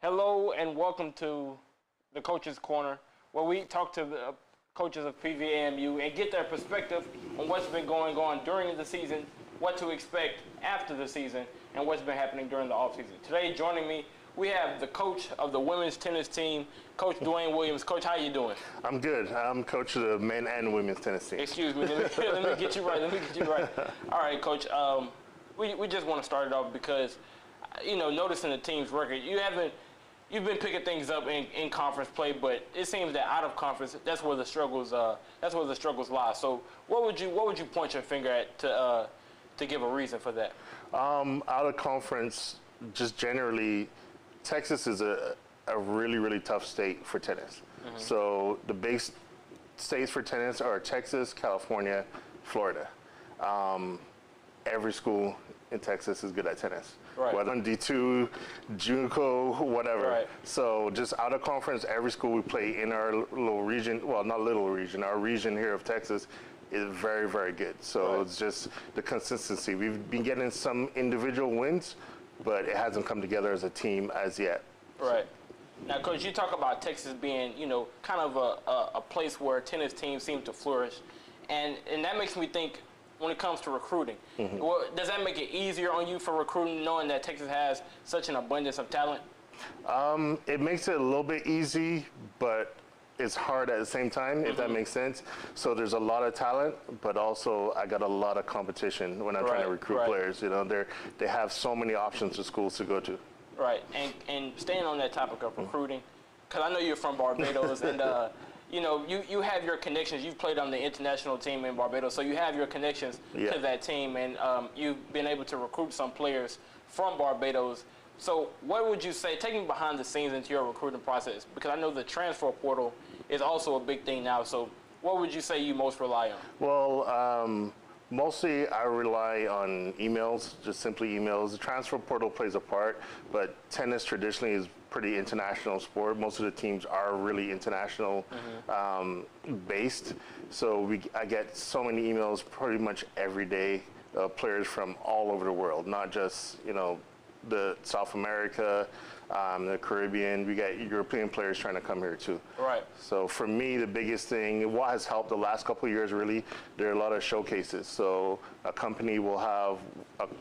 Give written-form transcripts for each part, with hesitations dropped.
Hello and welcome to the Coach's Corner, where we talk to the coaches of PVAMU and get their perspective on what's been going on during the season, what to expect after the season, and what's been happening during the offseason. Today, joining me, we have the coach of the women's tennis team, Coach Dwayne Williams. Coach, how you doing? I'm good. I'm coach of the men and women's tennis team. Excuse me. Let me get you right. All right, Coach. We just want to start it off because, noticing the team's record, you've been picking things up in conference play, but it seems that out of conference, that's where the struggles lie. So, what would you point your finger at to give a reason for that? Out of conference, just generally, Texas is a really, really tough state for tennis. Mm-hmm. So the big states for tennis are Texas, California, Florida. Every school in Texas is good at tennis. Right. Whether on D2, JUCO, whatever. Right. So just out of conference, every school we play in our little region, well, not little region, our region here of Texas is very, very good. So It's just the consistency. We've been getting some individual wins, but it hasn't come together as a team as yet. Right. Now, Coach, you talk about Texas being, kind of a place where tennis teams seem to flourish, and that makes me think when it comes to recruiting. Mm-hmm. Well, does that make it easier on you for recruiting, knowing that Texas has such an abundance of talent? It makes it a little bit easy, but it's hard at the same time, if that makes sense. So there's a lot of talent, but also I got a lot of competition when I'm trying to recruit players. They have so many options of schools to go to. Right, and staying on that topic of recruiting, because I know you're from Barbados, and you have your connections. You've played on the international team in Barbados, so you have your connections to that team, and you've been able to recruit some players from Barbados. So what would you say, taking behind the scenes into your recruiting process, because I know the transfer portal is also a big thing now, so what would you say you most rely on? Well, mostly I rely on emails, just simply emails. The transfer portal plays a part, but tennis traditionally is pretty international sport. Most of the teams are really international based. So I get so many emails pretty much every day, players from all over the world, not just, the South America, the Caribbean. We got European players trying to come here too. Right. So for me, the biggest thing, what has helped the last couple of years really, there are a lot of showcases. So a company will have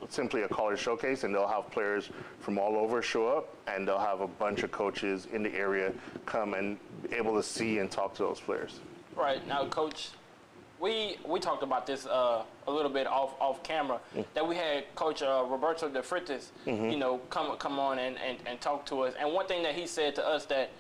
simply a college showcase, and they'll have players from all over show up, and they'll have a bunch of coaches in the area come and be able to see and talk to those players. Right. Now, Coach, we talked about this a little bit off camera, that we had Coach Roberto De Freitas, come on and talk to us. And one thing that he said to us that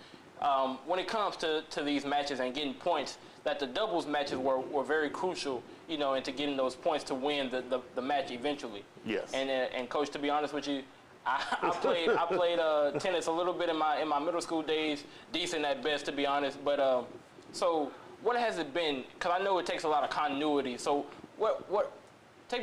when it comes to these matches and getting points, that the doubles matches were very crucial, into getting those points to win the match eventually. Yes. And Coach, to be honest with you, I played tennis a little bit in my middle school days, decent at best, to be honest. But so. What has it been? Because I know it takes a lot of continuity. So, what take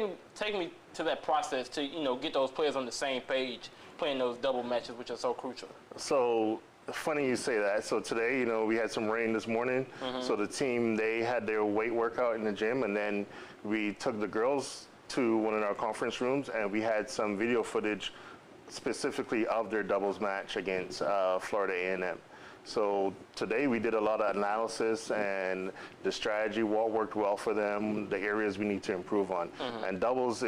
me to that process to get those players on the same page, playing those double matches, which are so crucial. So funny you say that. So today, we had some rain this morning. Mm-hmm. So the team, they had their weight workout in the gym, and then we took the girls to one of our conference rooms, and we had some video footage specifically of their doubles match against Florida A&M. So today we did a lot of analysis and the strategy, what worked well for them, the areas we need to improve on. Mm-hmm. And doubles,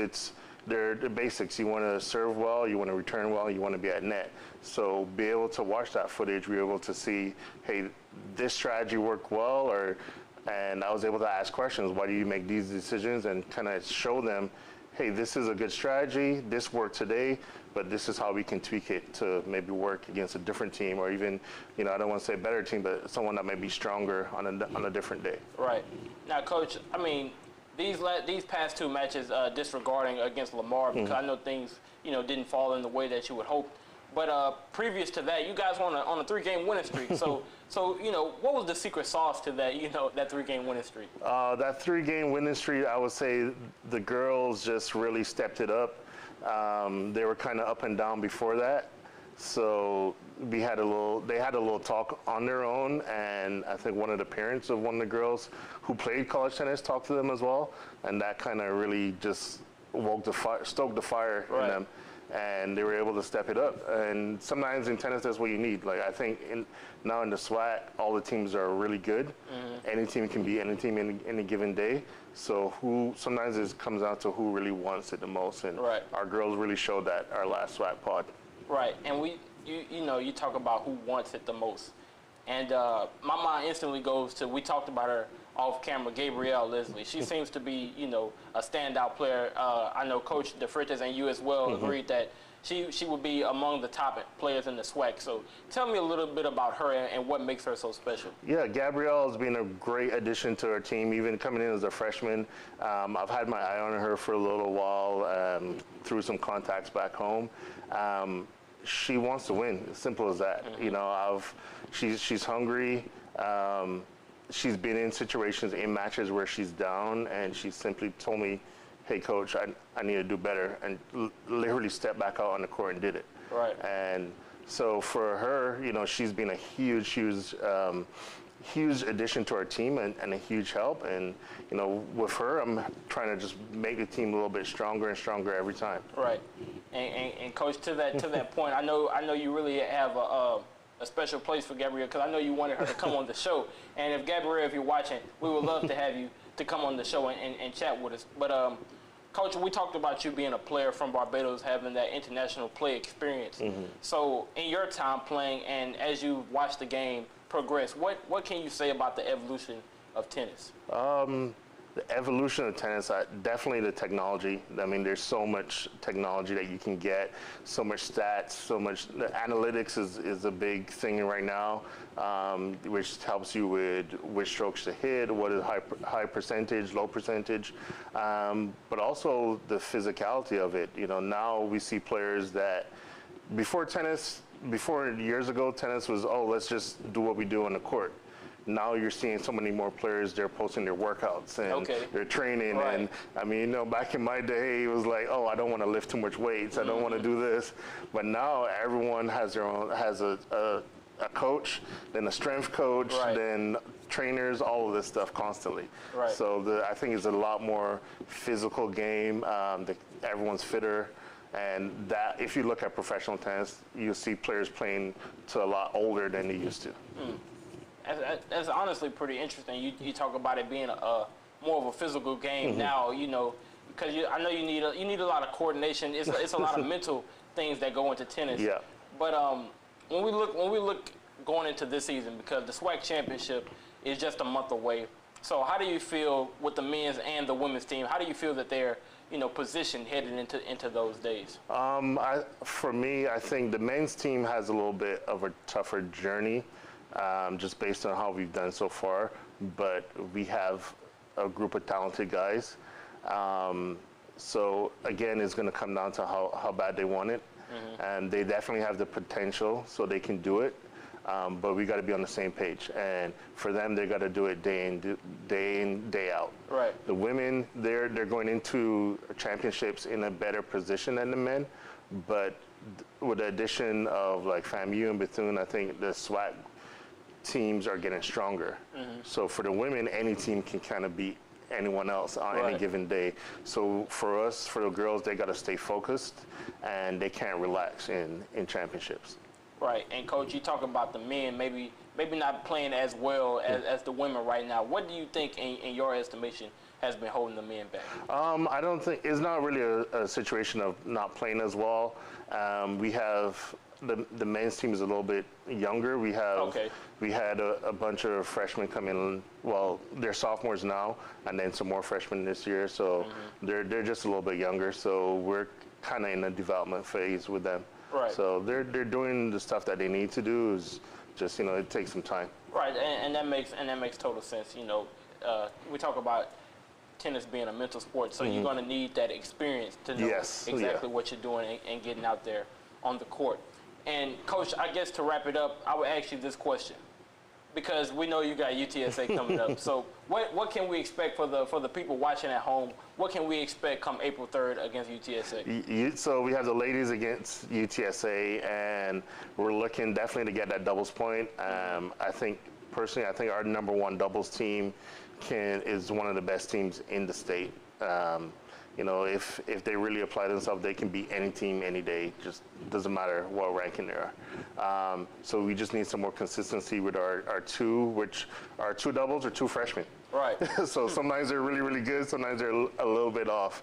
they're the basics. You want to serve well, you want to return well, you want to be at net. So be able to watch that footage, be able to see, hey, this strategy worked well, and I was able to ask questions. Why do you make these decisions? And kind of show them, hey, this is a good strategy, this worked today, but this is how we can tweak it to maybe work against a different team, or even, I don't want to say better team, but someone that may be stronger on a different day. Right. Now, Coach, these past two matches, disregarding against Lamar, because I know things, didn't fall in the way that you would hope. But previous to that, you guys were on a 3-game winning streak. So what was the secret sauce to that, that 3-game winning streak? That 3-game winning streak, I would say the girls just really stepped it up. They were kind of up and down before that. So they had a little talk on their own, and I think one of the parents of one of the girls who played college tennis talked to them as well, and that kind of really just stoked the fire in them. and they were able to step it up. And sometimes in tennis, that's what you need. Like, I think now in the SWAC, all the teams are really good. Any team can beat any team in any given day. So sometimes it comes down to who really wants it the most. And our girls really showed that our last SWAC pod. Right, and you talk about who wants it the most. And my mind instantly goes to, we talked about her off camera, Gabrielle Leslie. She seems to be, a standout player. I know Coach DeFrites and you as well agreed that she would be among the top players in the SWAC. So tell me a little bit about her and what makes her so special. Yeah, Gabrielle has been a great addition to our team, even coming in as a freshman. I've had my eye on her for a little while through some contacts back home. She wants to win, as simple as that. She's hungry. She's been in situations, in matches where she's down, and she simply told me, hey, Coach, I need to do better, and literally stepped back out on the court and did it. Right. And so for her, she's been a huge addition to our team and a huge help. And, with her, I'm trying to just make the team a little bit stronger and stronger every time. Right. And Coach, to that point, I know you really have a special place for Gabrielle, because I know you wanted her to come on the show. And if Gabrielle, if you're watching, we would love to have you to come on the show and chat with us. But Coach, we talked about you being a player from Barbados, having that international play experience. So in your time playing, and as you watch the game progress, what can you say about the evolution of tennis? The evolution of tennis, definitely the technology. I mean, there's so much technology that you can get, so much stats, so much. The analytics is a big thing right now, which helps you with which strokes to hit, what is high percentage, low percentage, but also the physicality of it. Now we see players that before years ago, tennis was, let's just do what we do on the court. Now you're seeing so many more players, they're posting their workouts and they're training. Right. And I mean, back in my day, it was like, I don't want to lift too much weights. I don't want to do this. But now everyone has a coach, then a strength coach, then trainers, all of this stuff constantly. Right. So I think it's a lot more physical game. Everyone's fitter. And that, if you look at professional tennis, you'll see players playing to a lot older than they used to. That's honestly pretty interesting. You talk about it being more of a physical game now, because I know you need a lot of coordination. It's a lot of mental things that go into tennis. Yeah. But when we look going into this season, because the SWAC championship is just a month away. So how do you feel with the men's and the women's team? How do you feel that they're positioned headed into those days? For me, I think the men's team has a little bit of a tougher journey. Just based on how we've done so far, but we have a group of talented guys. So again, it's going to come down to how bad they want it, and they definitely have the potential, so they can do it. But we got to be on the same page, and for them, they got to do it day in, day out. Right. The women, they're going into championships in a better position than the men, but with the addition of like FAMU and Bethune, I think the SWAC teams are getting stronger. So for the women, any team can kind of beat anyone else on any given day. So for us, for the girls, they got to stay focused and they can't relax in championships. Right. And Coach, you talk about the men maybe not playing as well as the women right now. What do you think, in your estimation, has been holding the men back? I don't think it's not really a situation of not playing as well. We have the men's team is a little bit younger. We had a bunch of freshmen come in. Well, they're sophomores now, and then some more freshmen this year. So they're just a little bit younger. So we're kind of in a development phase with them. Right. So they're doing the stuff that they need to do. Is just it takes some time. Right, and that makes total sense. We talk about tennis being a mental sport, so you're going to need that experience to know exactly what you're doing and getting out there on the court. And Coach, I guess to wrap it up, I would ask you this question, because we know you got UTSA coming up. So what can we expect for the people watching at home? What can we expect come April 3rd against UTSA? So we have the ladies against UTSA, and we're looking definitely to get that doubles point. I think our number one doubles team is one of the best teams in the state. you know, if they really apply themselves, they can beat any team any day. Just doesn't matter what ranking they are. So we just need some more consistency with our two doubles or two freshmen. Right. So sometimes they're really, really good. Sometimes they're a little bit off,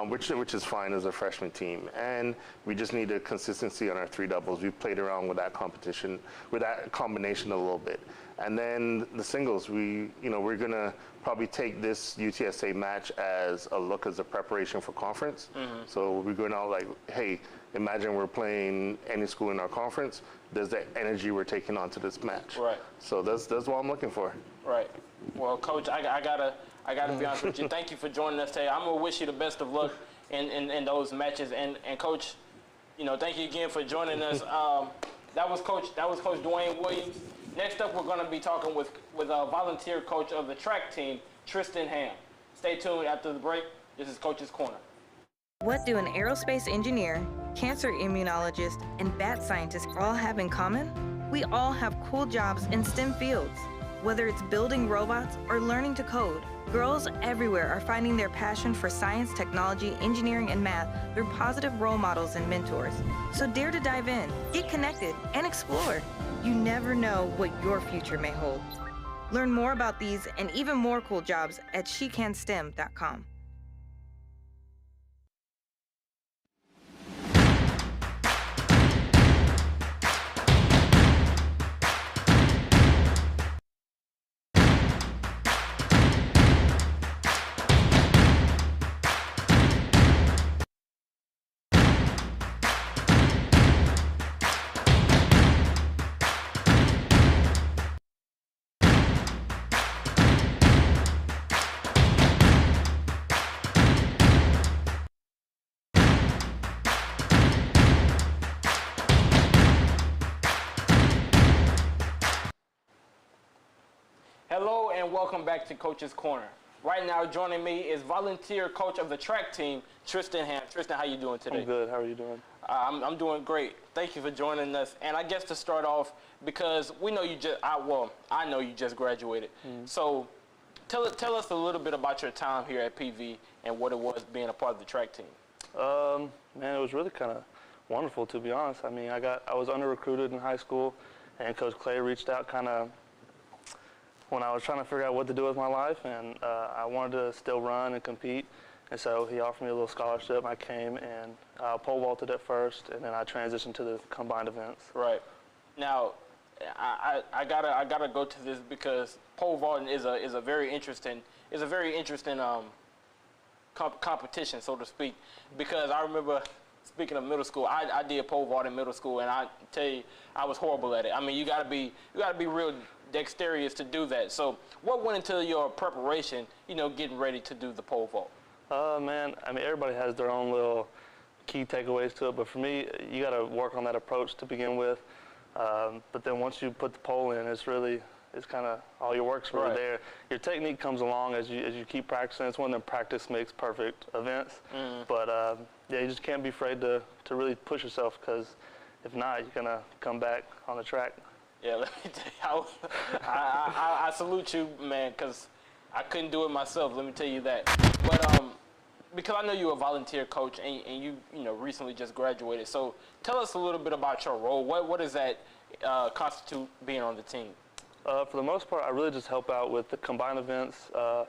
which is fine as a freshman team. And we just need a consistency on our three doubles. We've played around with that competition, with that combination a little bit. And then the singles, we're gonna probably take this UTSA match as a look as a preparation for conference. So we're going out like, hey, imagine we're playing any school in our conference. There's that energy we're taking onto this match. Right. So that's what I'm looking for. Right. Well, Coach, I gotta be honest with you. Thank you for joining us today. I'm gonna wish you the best of luck in those matches. And Coach, you know, thank you again for joining us. That was Coach Dwayne Williams. Next up, we're gonna be talking with a volunteer coach of the track team, Tristan Ham. Stay tuned after the break. This is Coach's Corner. What do an aerospace engineer, cancer immunologist, and bat scientist all have in common? We all have cool jobs in STEM fields. Whether it's building robots or learning to code, girls everywhere are finding their passion for science, technology, engineering, and math through positive role models and mentors. So dare to dive in, get connected, and explore. You never know what your future may hold. Learn more about these and even more cool jobs at shecanstem.com. Hello and welcome back to Coach's Corner. Right now joining me is volunteer coach of the track team, Tristan Ham. Tristan, how you doing today? I'm good. How are you doing? I'm doing great. Thank you for joining us. And I guess to start off, because we know I know you just graduated. So tell us a little bit about your time here at PV and what it was being a part of the track team. Man, it was really kind of wonderful, to be honest. I mean, I was under-recruited in high school, and Coach Clay reached out kind of when I was trying to figure out what to do with my life, and I wanted to still run and compete. And so he offered me a little scholarship. I came and pole vaulted at first, and then I transitioned to the combined events. Right. Now, I gotta go to this because pole vaulting is a very interesting competition, so to speak. Because I remember, speaking of middle school, I did pole vault in middle school, and I tell you, I was horrible at it. I mean, you gotta be real dexterous to do that. So, what went into your preparation? You know, getting ready to do the pole vault. Man, I mean, everybody has their own little key takeaways to it, but for me, you got to work on that approach to begin with. But then once you put the pole in, it's kind of all your work's really there. Your technique comes along as you keep practicing. It's one of them practice makes perfect events. But yeah, you just can't be afraid to really push yourself, because if not, you're gonna come back on the track. Yeah, let me tell you, I salute you, man, because I couldn't do it myself. Let me tell you that. But because I know you're a volunteer coach and you recently just graduated, so tell us a little bit about your role. What does that constitute being on the team? For the most part, I really just help out with the combined events. I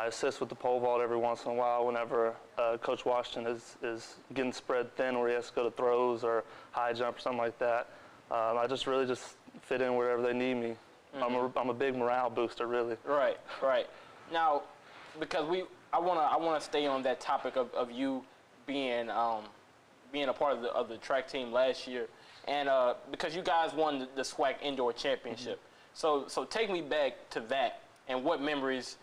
assist with the pole vault every once in a while whenever Coach Washington is getting spread thin where he has to go to throws or high jump or something like that. I just really fit in wherever they need me. I'm a big morale booster, really. Right. Now, because I wanna stay on that topic of you being a part of the track team last year, and because you guys won the SWAC Indoor Championship. So take me back to that and what memories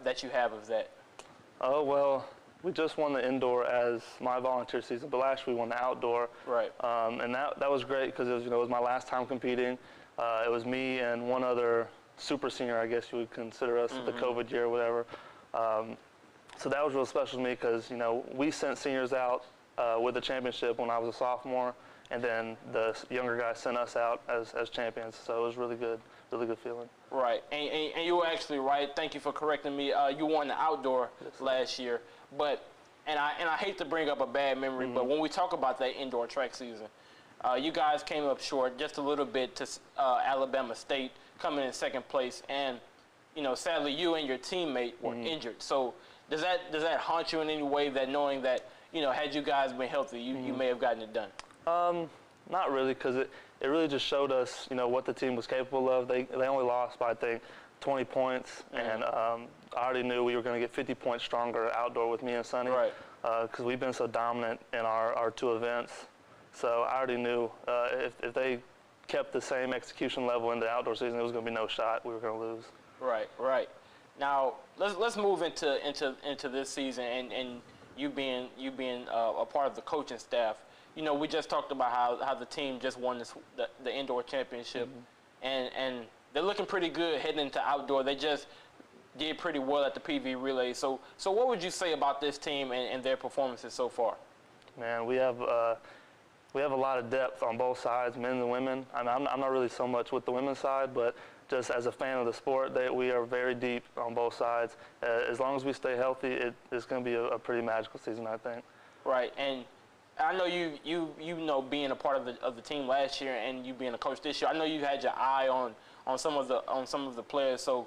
that you have of that. Oh, well, we just won the indoor as my volunteer season, but last year we won the outdoor. Right. And that was great because it was my last time competing. It was me and one other super senior, I guess you would consider us, the COVID year or whatever. So that was real special to me because, we sent seniors out with the championship when I was a sophomore, and then the younger guys sent us out as champions. So it was really good feeling. Right, and you were actually right. Thank you for correcting me. You won the outdoor last year, but I hate to bring up a bad memory, but when we talk about that indoor track season, you guys came up short just a little bit to Alabama State, coming in second place, and sadly you and your teammate were injured. So does that haunt you in any way, that knowing that had you guys been healthy, you may have gotten it done? Not really, because it really just showed us what the team was capable of. They only lost by, I think, 20 points, and I already knew we were going to get 50 points stronger outdoor with me and Sonny, because we've been so dominant in our two events. So I already knew if they kept the same execution level in the outdoor season, it was going to be no shot. We were going to lose. Right. Now let's move into this season and you being a part of the coaching staff. We just talked about how the team just won the indoor championship, and they're looking pretty good heading into outdoor. They just did pretty well at the PV relay. So what would you say about this team and their performances so far? Man, we have a lot of depth on both sides, men and women. I'm not really so much with the women's side, but just as a fan of the sport, we are very deep on both sides. As long as we stay healthy, it's going to be a pretty magical season, I think. Right, and I know you being a part of the team last year and you being a coach this year, I know you had your eye on some of the players. So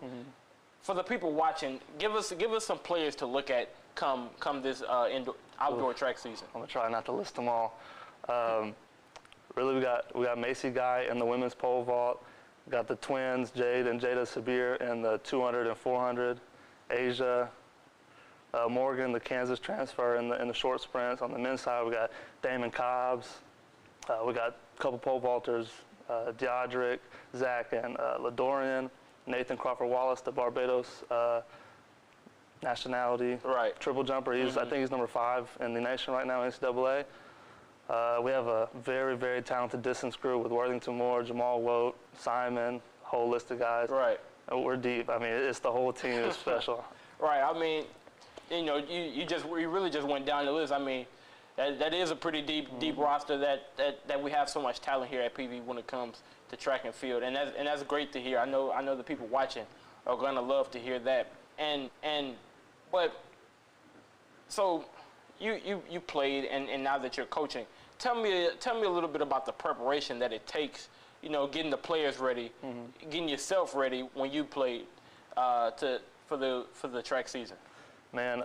for the people watching, give us some players to look at come this outdoor track season. I'm gonna try not to list them all. Really, we got Macy Guy in the women's pole vault. We got the twins, Jade and Jada Sabir, in the 200 and 400. Asia, Morgan, the Kansas transfer, in the short sprints. On the men's side, we got Damon Cobbs. We got a couple pole vaulters, Deodric, Zach, and Ladorian. Nathan Crawford Wallace, the Barbados nationality. Right. Triple jumper. I think he's number 5 in the nation right now in NCAA. We have a very, very talented distance crew with Worthington Moore, Jamal Wote, Simon, a whole list of guys. Right. We're deep. I mean, it's the whole team is special. Right. I mean, you really just went down the list. I mean, that is a pretty deep roster that we have so much talent here at PV when it comes to track and field, and that's great to hear. I know the people watching are gonna love to hear that. But so you played, and now that you're coaching, tell me a little bit about the preparation that it takes. Getting the players ready, getting yourself ready when you played for the track season. Man,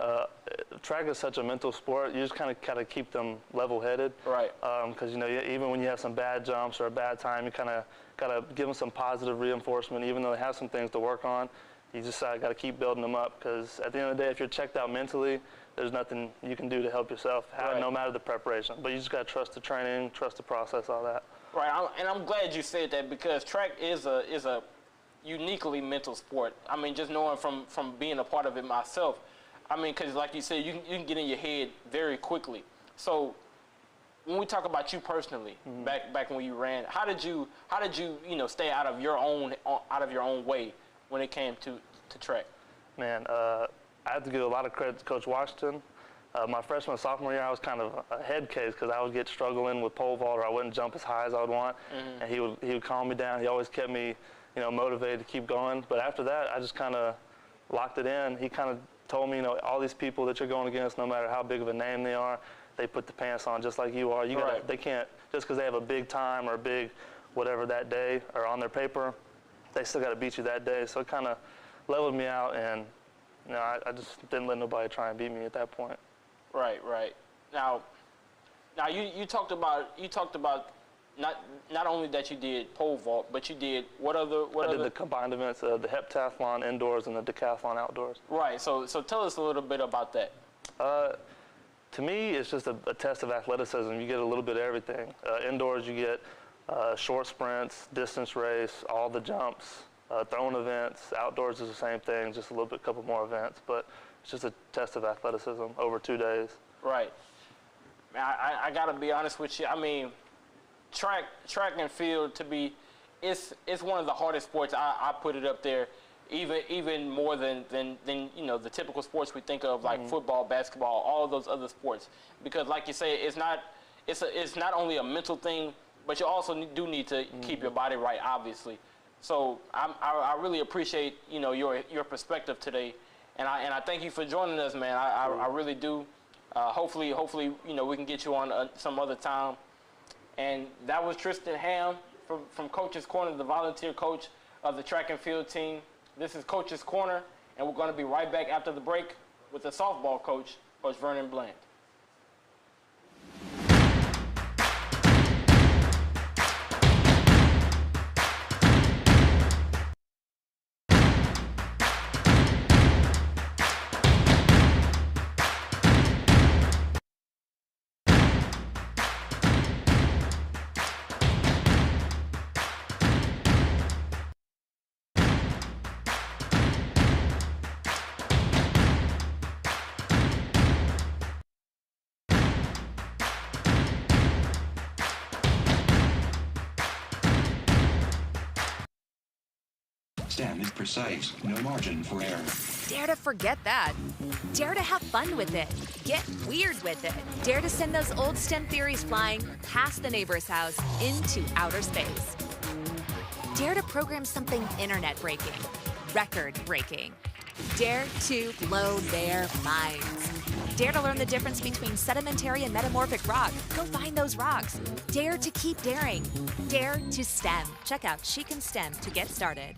track is such a mental sport. You just kind of gotta keep them level-headed. Right. Because even when you have some bad jumps or a bad time, you kind of gotta give them some positive reinforcement. Even though they have some things to work on, you just gotta keep building them up. Because at the end of the day, if you're checked out mentally, there's nothing you can do to help yourself, no matter the preparation. But you just gotta trust the training, trust the process, all that. Right. And I'm glad you said that, because track is a uniquely mental sport. I mean, just knowing from being a part of it myself. I mean, because like you said, you can get in your head very quickly. So when we talk about you personally, back when you ran, how did you stay out of your own way when it came to track? Man, I have to give a lot of credit to Coach Washington. My freshman and sophomore year, I was kind of a head case because I would get struggling with pole vault, or I wouldn't jump as high as I would want. And he would calm me down. He always kept me, motivated to keep going. But after that, I just kind of locked it in. He kind of told me, all these people that you're going against, no matter how big of a name they are, they put the pants on just like you are. They can't, just because they have a big time or a big whatever that day or on their paper, they still got to beat you that day. So it kind of leveled me out, and I just didn't let nobody try and beat me at that point. Right. Now you talked about not only that you did pole vault, but you did I did the combined events, the heptathlon indoors and the decathlon outdoors. Right. So tell us a little bit about that. To me, it's just a test of athleticism. You get a little bit of everything. Indoors, you get short sprints, distance race, all the jumps, throwing events. Outdoors is the same thing, just a couple more events. But it's just a test of athleticism over 2 days. Right. I got to be honest with you. I mean, track and field it's one of the hardest sports. I put it up there, even more than the typical sports we think of, like football, basketball, all of those other sports. Because like you say, it's not only a mental thing, but you also do need to keep your body right, obviously. So I really appreciate your perspective today, and I thank you for joining us, man. I really do. Hopefully, you know, we can get you on some other time. And that was Tristan Ham from Coach's Corner, the volunteer coach of the track and field team. This is Coach's Corner, and we're going to be right back after the break with the softball coach, Coach Vernon Bland. STEM is precise, no margin for error. Dare to forget that. Dare to have fun with it. Get weird with it. Dare to send those old STEM theories flying past the neighbor's house into outer space. Dare to program something internet-breaking, record-breaking. Dare to blow their minds. Dare to learn the difference between sedimentary and metamorphic rock. Go find those rocks. Dare to keep daring. Dare to STEM. Check out She Can STEM to get started.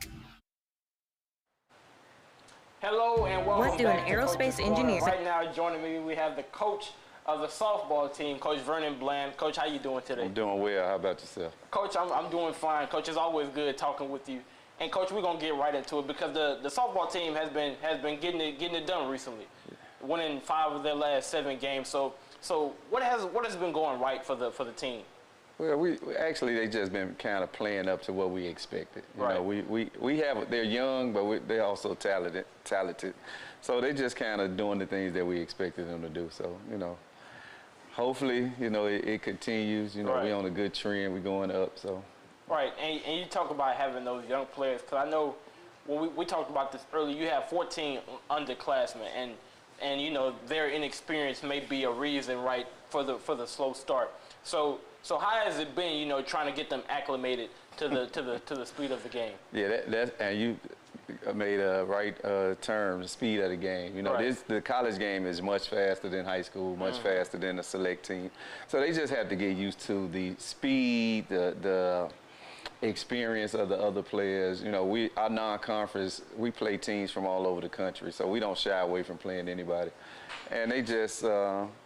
Hello and welcome What do an back to aerospace Coach's Corner. engineer- Right now joining me, we have the coach of the softball team, Coach Vernon Bland. Coach, how you doing today? I'm doing well. How about yourself? Coach, I'm doing fine. Coach, it's always good talking with you. And Coach, we're gonna get right into it because the softball team has been getting it done recently, winning 5 of their last 7 games. So what has been going right for the team? Well, we actually they just been kind of playing up to what we expected. You Right. know, we have they're young, but they're also talented. So they just kind of doing the things that we expected them to do. So you know, hopefully you know it continues. You know, Right. we on a good trend. We going up. So. Right, and you talk about having those young players, because I know when we talked about this earlier, you have 14 underclassmen, and you know their inexperience may be a reason, right, for the slow start. So how has it been, you know, trying to get them acclimated to the speed of the game? Yeah, that's and you made a right term, the speed of the game. You know, Right. the college game is much faster than high school, much faster than the select team. So they just have to get used to the speed, the experience of the other players. You know, our non-conference, we play teams from all over the country, so we don't shy away from playing anybody. And they just,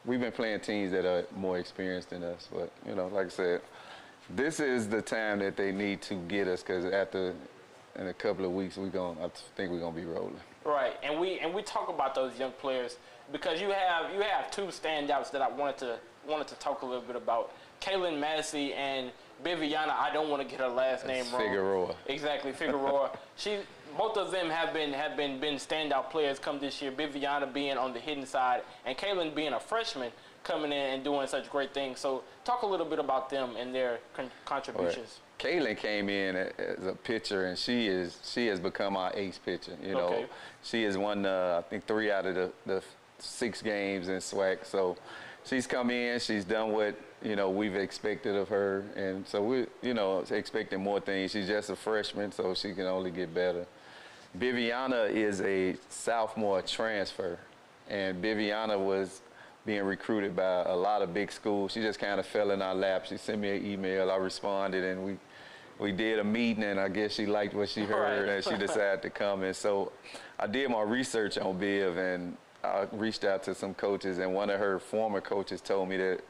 we've been playing teams that are more experienced than us. But, you know, like I said, this is the time that they need to get us, because in a couple of weeks, I think we're gonna be rolling. Right, and we talk about those young players because you have 2 standouts that I wanted to talk a little bit about. Kaylin Massey and Biviana, I don't want to get her last name wrong. Figueroa. Exactly, Figueroa. Both of them have been standout players come this year. Biviana being on the hitting side, and Kaylin being a freshman coming in and doing such great things. So talk a little bit about them and their contributions. Right. Kaylin came in as a pitcher, and she has become our ace pitcher. You know, Okay. she has won I think 3 out of the 6 games in SWAC. So she's come in, she's done what we've expected of her, and so we're expecting more things. She's just a freshman, so she can only get better. Biviana is a sophomore transfer, and Biviana was being recruited by a lot of big schools. She just kind of fell in our lap. She sent me an email, I responded, and we did a meeting, and I guess she liked what she heard, Right. and she decided to come. And so I did my research on Biv, and I reached out to some coaches, and one of her former coaches told me that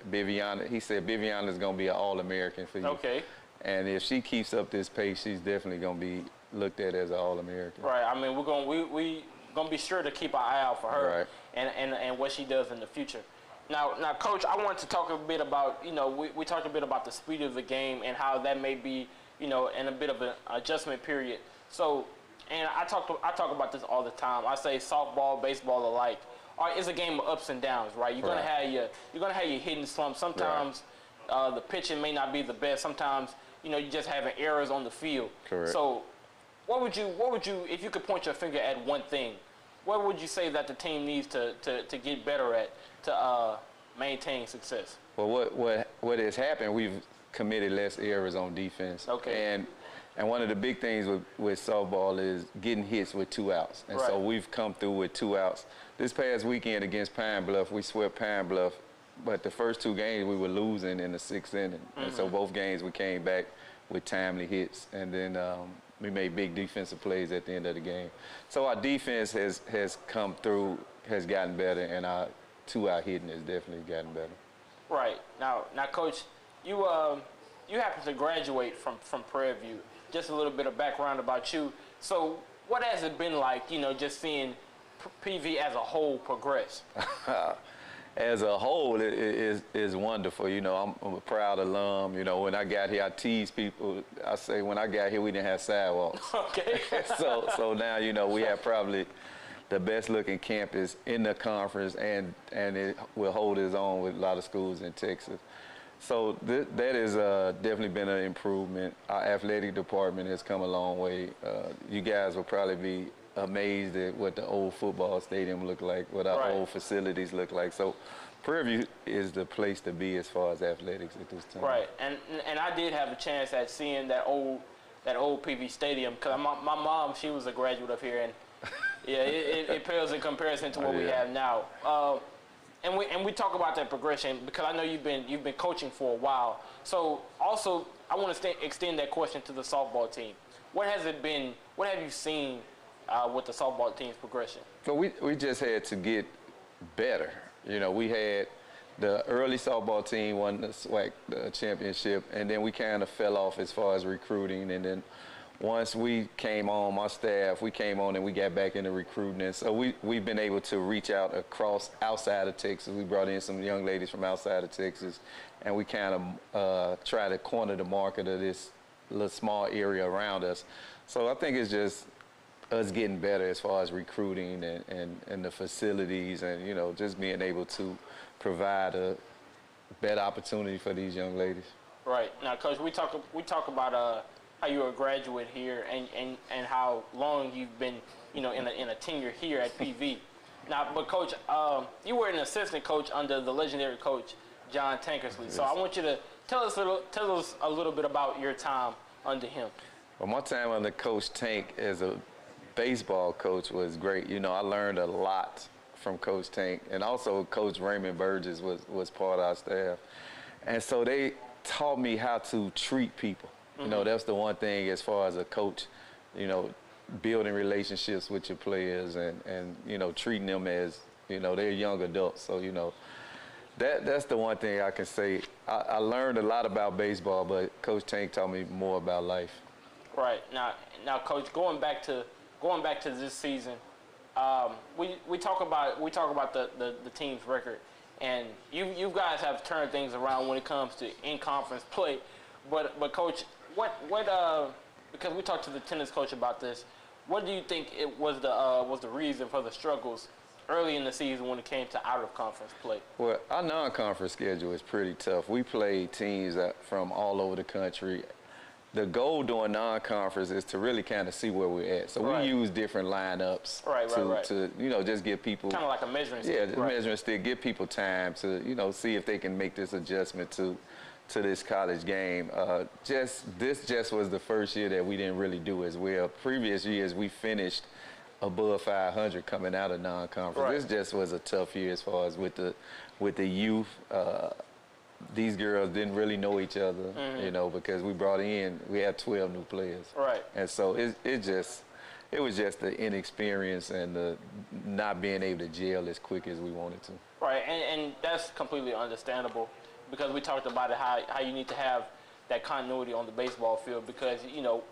he said Biviana is going to be an All-American for you. Okay. And if she keeps up this pace, she's definitely going to be looked at as an All-American. Right. I mean, we gonna be sure to keep our eye out for her, Right. and what she does in the future. Now, Coach, I want to talk a bit about, we talked a bit about the speed of the game and how that may be, in a bit of an adjustment period. So, and I talk about this all the time. I say softball, baseball alike. It's a game of ups and downs, right? You're gonna have your hitting slumps. Sometimes the pitching may not be the best. Sometimes you're just having errors on the field. Correct. So, what would you, if you could point your finger at one thing, what would you say that the team needs to get better at to maintain success? Well, what has happened, we've committed less errors on defense. Okay. And one of the big things with softball is getting hits with 2 outs. And so we've come through with 2 outs. This past weekend against Pine Bluff, we swept Pine Bluff, but the first 2 games we were losing in the 6th inning. And so both games we came back with timely hits. And then we made big defensive plays at the end of the game. So our defense has come through, has gotten better, and our 2-out hitting has definitely gotten better. Right. Now, Coach, you happen to graduate from Prairie View. Just a little bit of background about you. So what has it been like, just seeing PV as a whole progress? As a whole, it is wonderful. I'm a proud alum. When I got here, I tease people. I say, when I got here, we didn't have sidewalks. Okay. so now, we have probably the best-looking campus in the conference, and it will hold its own with a lot of schools in Texas. So that has definitely been an improvement. Our athletic department has come a long way. You guys will probably be amazed at what the old football stadium looked like, what our old facilities look like. So Prairie View is the place to be as far as athletics at this time. Right, and I did have a chance at seeing that old PV stadium, because my mom, she was a graduate of here, and yeah, it pales in comparison to what we have now. And we talk about that progression because I know you've been coaching for a while. So also, I want to extend that question to the softball team. What has it been? What have you seen with the softball team's progression? So we just had to get better. We had the early softball team won the SWAC championship, and then we kind of fell off as far as recruiting. And then once we came on, my staff, we came on and we got back into recruiting. And so we've been able to reach out outside of Texas. We brought in some young ladies from outside of Texas, and we kind of try to corner the market of this little small area around us. So I think it's just us getting better as far as recruiting and the facilities and, just being able to provide a better opportunity for these young ladies. Right. Now, Coach, we talk about how you're a graduate here and how long you've been, in a tenure here at PV. Now, but Coach, you were an assistant coach under the legendary coach John Tankersley. Yes. So I want you to tell us a little bit about your time under him. Well, my time under Coach Tank as a baseball coach was great. I learned a lot from Coach Tank, and also Coach Raymond Burgess was part of our staff. And so they taught me how to treat people. That's the one thing as far as a coach, building relationships with your players and treating them as, they're young adults. So, that's the one thing I can say. I learned a lot about baseball, but Coach Tank taught me more about life. Right. Now, Coach, going back to this season, we talk about the team's record, and you guys have turned things around when it comes to in-conference play. But Coach, because we talked to the tennis coach about this, what do you think it was the reason for the struggles early in the season when it came to out-of-conference play? Well, our non-conference schedule is pretty tough. We play teams from all over the country. The goal during non-conference is to really kind of see where we're at. So we use different lineups to just give people kind of like a measuring stick. Yeah, measuring stick. Give people time to see if they can make this adjustment to this college game. This was the first year that we didn't really do as well. Previous years we finished above 500 coming out of non-conference. This just was a tough year as far as with the youth. These girls didn't really know each other, because we had 12 new players. Right. And so it was just the inexperience and the not being able to gel as quick as we wanted to. Right, and that's completely understandable, because we talked about it, how you need to have that continuity on the baseball field, because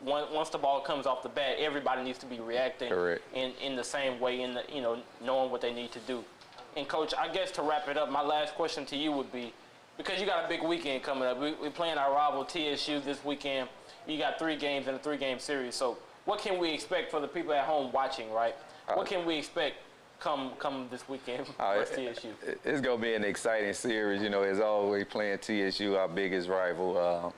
once the ball comes off the bat, everybody needs to be reacting in the same way, knowing what they need to do. And Coach, I guess to wrap it up, my last question to you would be, because you got a big weekend coming up, we're playing our rival TSU this weekend. You got 3 games in a 3-game series. So what can we expect for the people at home watching, right? What can we expect come this weekend versus TSU? It's going to be an exciting series. As always, playing TSU, our biggest rival.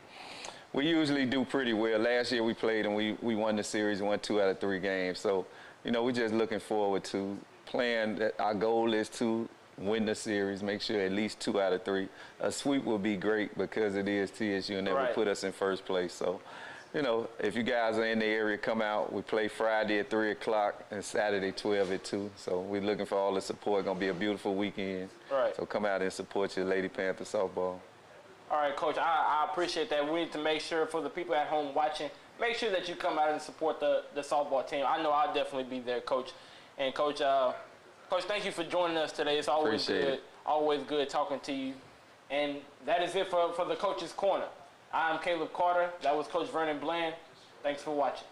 We usually do pretty well. Last year we played and we won the series, won 2 out of 3 games. So, we're just looking forward to playing. Our goal is to win the series, make sure at least 2 out of 3. A sweep will be great because it is TSU and that will put us in first place. So you know, if you guys are in the area, come out. We play Friday at 3 o'clock and Saturday 12 at 2. So we're looking for all the support. It's going to be a beautiful weekend. Right. So come out and support your Lady Panther softball. All right, Coach, I appreciate that. We need to make sure for the people at home watching, make sure that you come out and support the softball team. I know I'll definitely be there, Coach. And, Coach, Coach, thank you for joining us today. It's always always good talking to you. And that is it for the Coach's Corner. I'm Caleb Carter. That was Coach Vernon Bland. Thanks for watching.